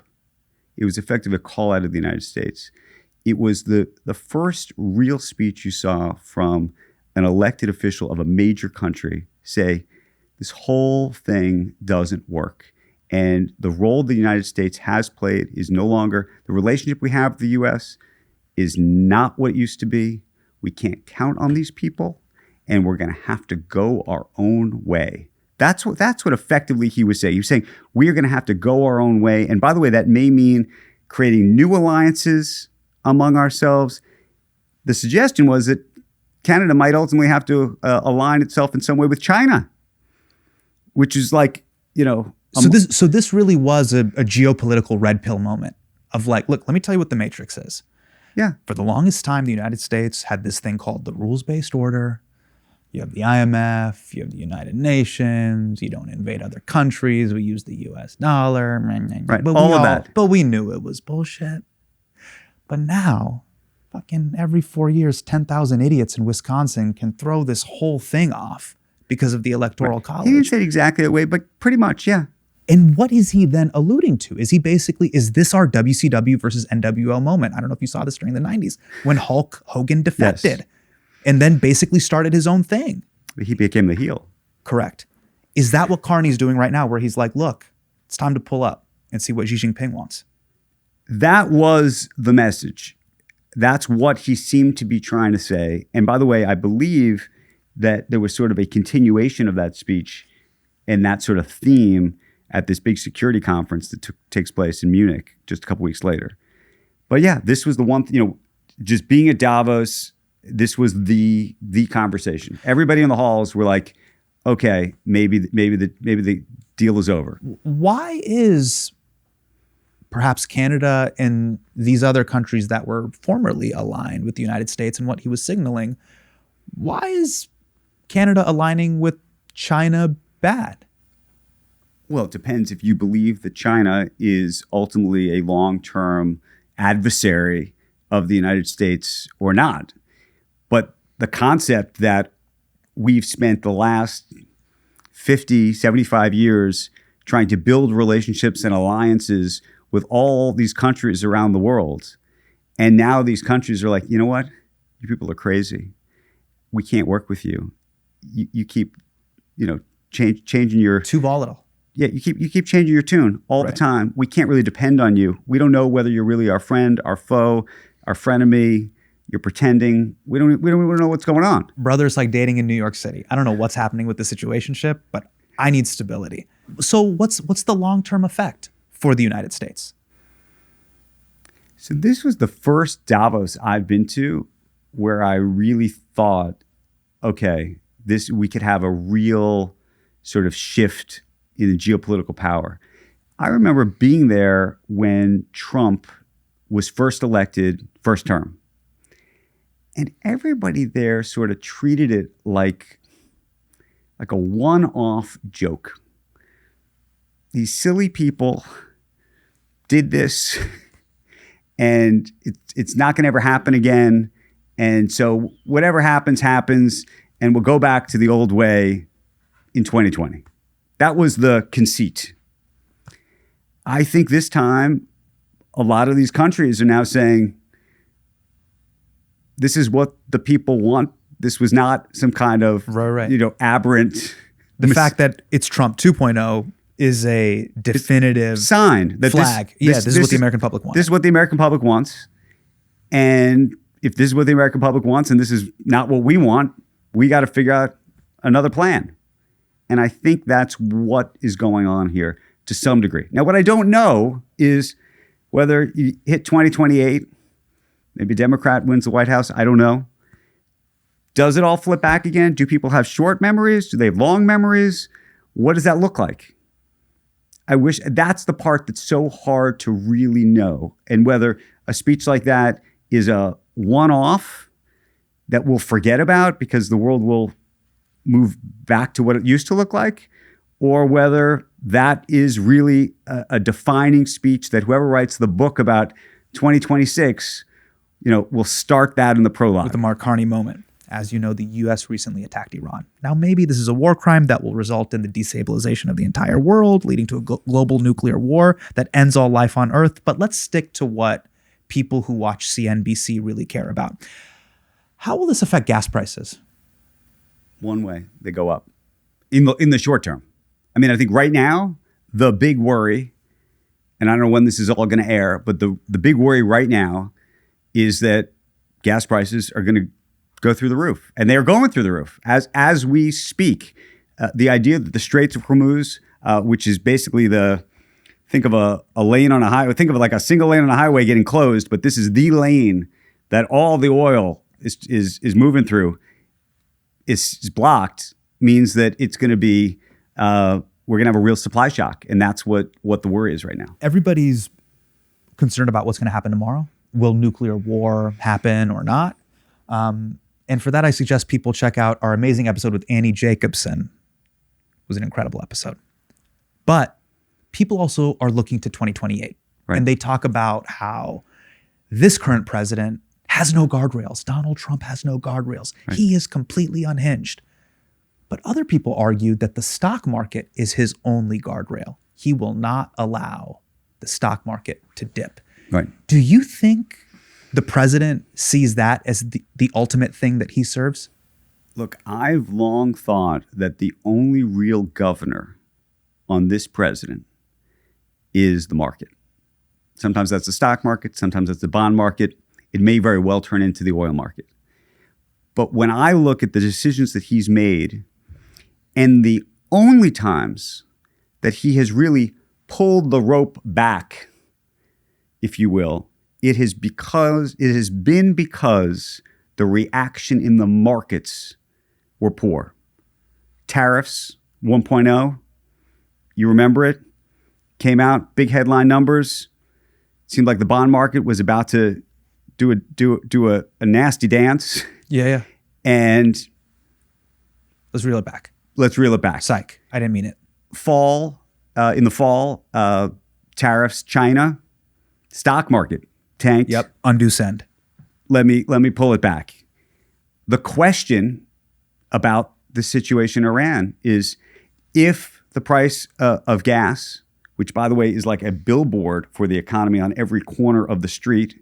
It was effectively a call out of the United States. It was the first real speech you saw from an elected official of a major country say, this whole thing doesn't work. And the role the United States has played is no longer, the relationship we have with the U.S. is not what it used to be. We can't count on these people, and we're going to have to go our own way. That's what effectively he was saying. He was saying, we are going to have to go our own way. And by the way, that may mean creating new alliances among ourselves. The suggestion was that Canada might ultimately have to align itself in some way with China, which is like, So this really was a geopolitical red pill moment of like, look, let me tell you what the Matrix is. Yeah. For the longest time, the United States had this thing called the rules-based order. You have the IMF, you have the United Nations, you don't invade other countries, we use the US dollar. Right, But all of that. But we knew it was bullshit. But now, fucking every 4 years, 10,000 idiots in Wisconsin can throw this whole thing off because of the Electoral College. He didn't say it exactly that way, but pretty much, yeah. And what is he then alluding to? Is this our WCW versus NWO moment? I don't know if you saw this during the 90s when Hulk Hogan defected and then basically started his own thing. He became the heel. Correct. Is that what Carney's doing right now where he's like, look, it's time to pull up and see what Xi Jinping wants? That was the message. That's what he seemed to be trying to say. And by the way, I believe that there was sort of a continuation of that speech and that sort of theme at this big security conference that takes place in Munich just a couple weeks later. But yeah, this was the one, just being at Davos, this was the conversation. Everybody in the halls were like, okay, maybe the deal is over. Why is perhaps Canada and these other countries that were formerly aligned with the United States and what he was signaling, why is Canada aligning with China bad? Well, it depends if you believe that China is ultimately a long-term adversary of the United States or not. But the concept that we've spent the last 50, 75 years trying to build relationships and alliances with all these countries around the world, and now these countries are like, you know what? You people are crazy. We can't work with you. You keep, changing your... Too volatile. Yeah, you keep changing your tune all the time. We can't really depend on you. We don't know whether you're really our friend, our foe, our frenemy. You're pretending. We don't know what's going on. Brothers like dating in New York City. I don't know what's happening with the situationship, but I need stability. So what's the long-term effect for the United States? So this was the first Davos I've been to where I really thought, okay, we could have a real sort of shift in the geopolitical power. I remember being there when Trump was first elected, first term. And everybody there sort of treated it like a one-off joke. These silly people did this, and it's not going to ever happen again. And so whatever happens, happens, and we'll go back to the old way in 2020. That was the conceit. I think this time, a lot of these countries are now saying, this is what the people want. This was not some kind of, aberrant. The fact that it's Trump 2.0 is a definitive sign that flag. This is what the American public wants. This is what the American public wants. And if this is what the American public wants and this is not what we want, we got to figure out another plan. And I think that's what is going on here to some degree. Now, what I don't know is whether you hit 2028, maybe a Democrat wins the White House. I don't know. Does it all flip back again? Do people have short memories? Do they have long memories? What does that look like? I wish that's the part that's so hard to really know. And whether a speech like that is a one-off that we'll forget about because the world will move back to what it used to look like, or whether that is really a defining speech that whoever writes the book about 2026, will start that in the prologue. With the Mark Carney moment. As you know, the U.S. recently attacked Iran. Now, maybe this is a war crime that will result in the destabilization of the entire world, leading to a global nuclear war that ends all life on Earth. But let's stick to what people who watch CNBC really care about. How will this affect gas prices? One way, they go up in the short term. I mean, I think right now, the big worry, and I don't know when this is all going to air, but the big worry right now is that gas prices are going to go through the roof. And they are going through the roof as we speak. The idea that the Straits of Hormuz, which is basically think of a lane on a highway, think of it like a single lane on a highway getting closed, but this is the lane that all the oil is moving through, is blocked, means that it's going to be, we're going to have a real supply shock. And that's what the worry is right now. Everybody's concerned about what's going to happen tomorrow. Will nuclear war happen or not? And for that, I suggest people check out our amazing episode with Annie Jacobson. It was an incredible episode. But people also are looking to 2028. Right. And they talk about how this current president has no guardrails. Donald Trump has no guardrails. Right. He is completely unhinged. But other people argue that the stock market is his only guardrail. He will not allow the stock market to dip. Right. Do you think the president sees that as the ultimate thing that he serves? Look, I've long thought that the only real governor on this president is the market. Sometimes that's the stock market. Sometimes that's the bond market. It may very well turn into the oil market. But when I look at the decisions that he's made and the only times that he has really pulled the rope back, if you will, it has been because the reaction in the markets were poor. Tariffs 1.0, you remember it? Came out, big headline numbers. Seemed like the bond market was about to do a nasty dance. Yeah. And let's reel it back. Psych. I didn't mean it. In the fall, tariffs, China, stock market tanked. Yep. Undo send. Let me pull it back. The question about the situation in Iran is if the price of gas, which by the way is like a billboard for the economy on every corner of the street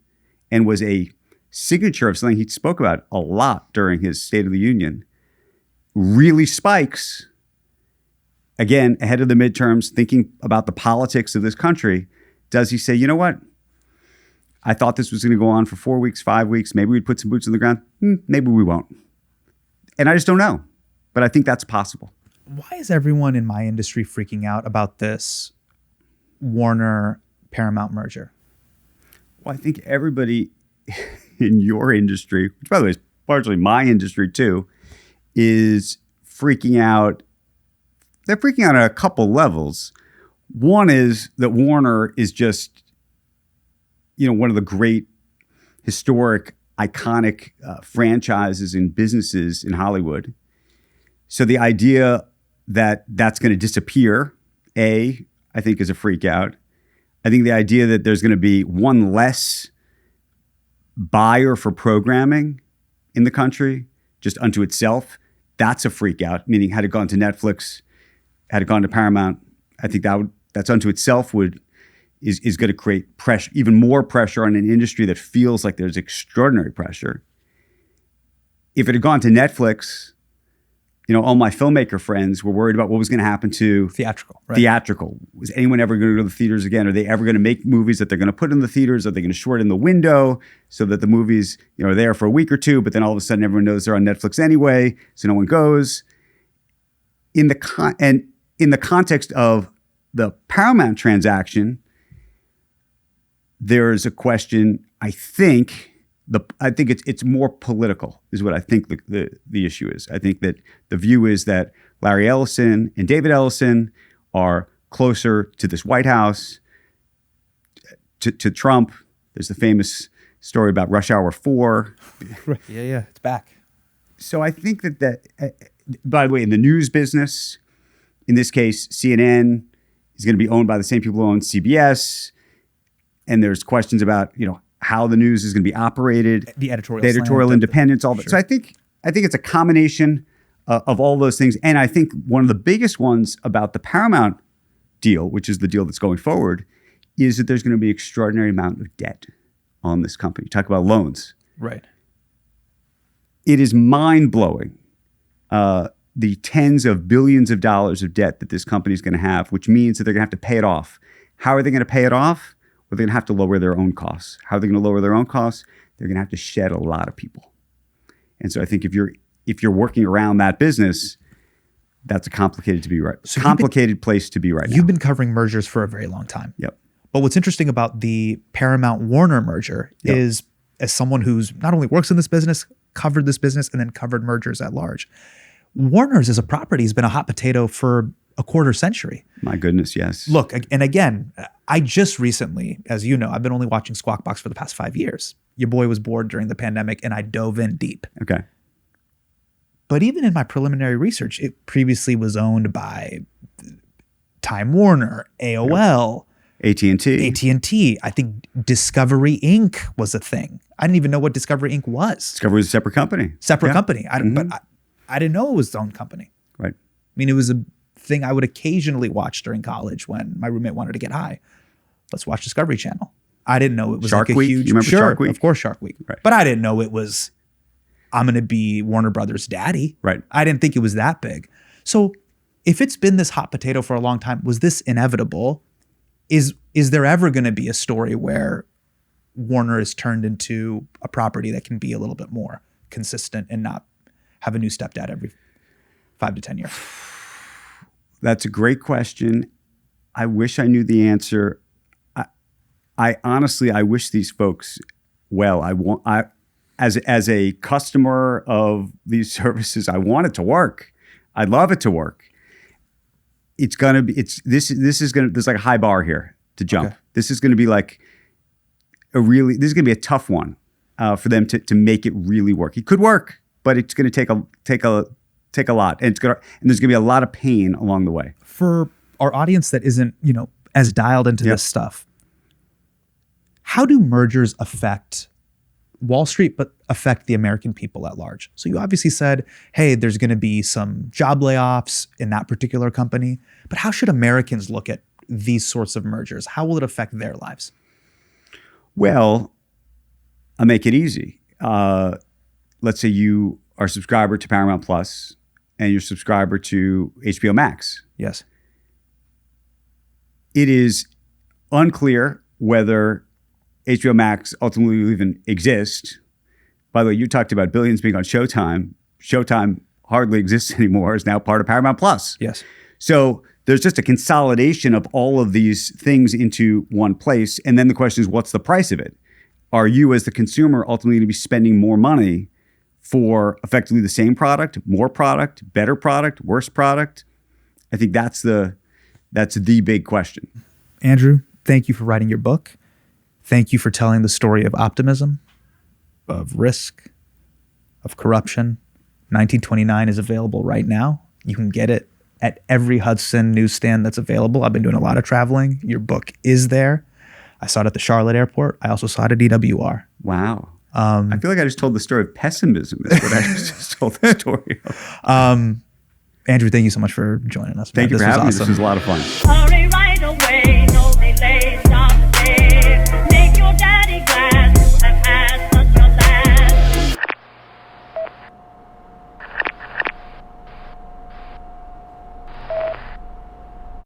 and was a signature of something he spoke about a lot during his State of the Union, really spikes, again, ahead of the midterms, thinking about the politics of this country, does he say, you know what? I thought this was going to go on for 4 weeks, 5 weeks. Maybe we'd put some boots on the ground. Maybe we won't. And I just don't know. But I think that's possible. Why is everyone in my industry freaking out about this Warner Paramount merger? Well, I think everybody in your industry, which by the way is largely my industry too, is freaking out. They're freaking out at a couple levels. One is that Warner is just, one of the great historic, iconic franchises and businesses in Hollywood. So the idea that that's going to disappear, I think is a freak out. I think the idea that there's going to be one less buyer for programming in the country, just unto itself, that's a freak out. Meaning, had it gone to Netflix, had it gone to Paramount, I think that's unto itself is going to create pressure, even more pressure on an industry that feels like there's extraordinary pressure. If it had gone to Netflix, all my filmmaker friends were worried about what was going to happen to theatrical. Right? Theatrical. Was anyone ever going to go to the theaters again? Are they ever going to make movies that they're going to put in the theaters? Are they going to short in the window so that the movies, are there for a week or two, but then all of a sudden everyone knows they're on Netflix anyway, so no one goes. In the context of the Paramount transaction, there is a question. I think it's more political is what I think the issue is. I think that the view is that Larry Ellison and David Ellison are closer to this White House, to Trump. There's the famous story about Rush Hour 4. Yeah, it's back. So I think that by the way, in the news business, in this case, CNN is going to be owned by the same people who own CBS. And there's questions about, how the news is going to be operated, the editorial independence, all that. Sure. So I think it's a combination of all those things. And I think one of the biggest ones about the Paramount deal, which is the deal that's going forward, is that there's going to be an extraordinary amount of debt on this company. Talk about loans. Right. It is mind-blowing, the tens of billions of dollars of debt that this company is going to have, which means that they're going to have to pay it off. How are they going to pay it off? Well, they're going to have to lower their own costs. How are they going to lower their own costs? They're going to have to shed a lot of people. And so I think if you're working around that business, that's a complicated place to be right now. You've been covering mergers for a very long time. Yep. But what's interesting about the Paramount-Warner merger is, as someone who's not only works in this business, covered this business, and then covered mergers at large, Warner's as a property has been a hot potato for a quarter century. My goodness, yes. Look, and again, I just recently, as you know, I've been only watching Squawk Box for the past 5 years. Your boy was bored during the pandemic, and I dove in deep. Okay. But even in my preliminary research, it previously was owned by Time Warner, AOL, AT&T. I think Discovery Inc. was a thing. I didn't even know what Discovery Inc. was. Discovery was a separate company. Company. But I didn't know it was its own company. Right. I mean, it was a thing I would occasionally watch during college when my roommate wanted to get high. Let's watch Discovery Channel. I didn't know it was Shark like a Week? huge. You remember Shark Week? Of course, Shark Week. Right. But I didn't know it was. I'm going to be Warner Brothers' daddy. Right. I didn't think it was that big. So, if it's been this hot potato for a long time, was this inevitable? Is there ever going to be a story where Warner is turned into a property that can be a little bit more consistent and not have a new stepdad every 5 to 10 years? That's a great question. I wish I knew the answer. I honestly, I wish these folks well. As a customer of these services, I want it to work. I'd love it to work. It's gonna be. This is gonna. There's like a high bar here to jump. Okay. This is gonna be like this is gonna be a tough one for them to make it really work. It could work, but it's gonna take a lot, and there's gonna be a lot of pain along the way. For our audience that isn't, as dialed into this stuff, how do mergers affect Wall Street, but affect the American people at large? So you obviously said, hey, there's going to be some job layoffs in that particular company, but how should Americans look at these sorts of mergers? How will it affect their lives? Well, I'll make it easy. Let's say you are a subscriber to Paramount Plus and you're a subscriber to HBO Max. Yes. It is unclear whether HBO Max ultimately will even exist. By the way, you talked about billions being on Showtime. Showtime hardly exists anymore. It's now part of Paramount Plus. Yes. So there's just a consolidation of all of these things into one place. And then the question is, what's the price of it? Are you, as the consumer, ultimately going to be spending more money for effectively the same product, more product, better product, worse product? I think that's the big question. Andrew, thank you for writing your book. Thank you for telling the story of optimism, of risk, of corruption. 1929 is available right now. You can get it at every Hudson newsstand that's available. I've been doing a lot of traveling. Your book is there. I saw it at the Charlotte airport. I also saw it at DWR. Wow. I feel like I just told the story of pessimism is what I just told the story of. Andrew, thank you so much for joining us. Thank you for having me. Awesome. This was a lot of fun. Hurry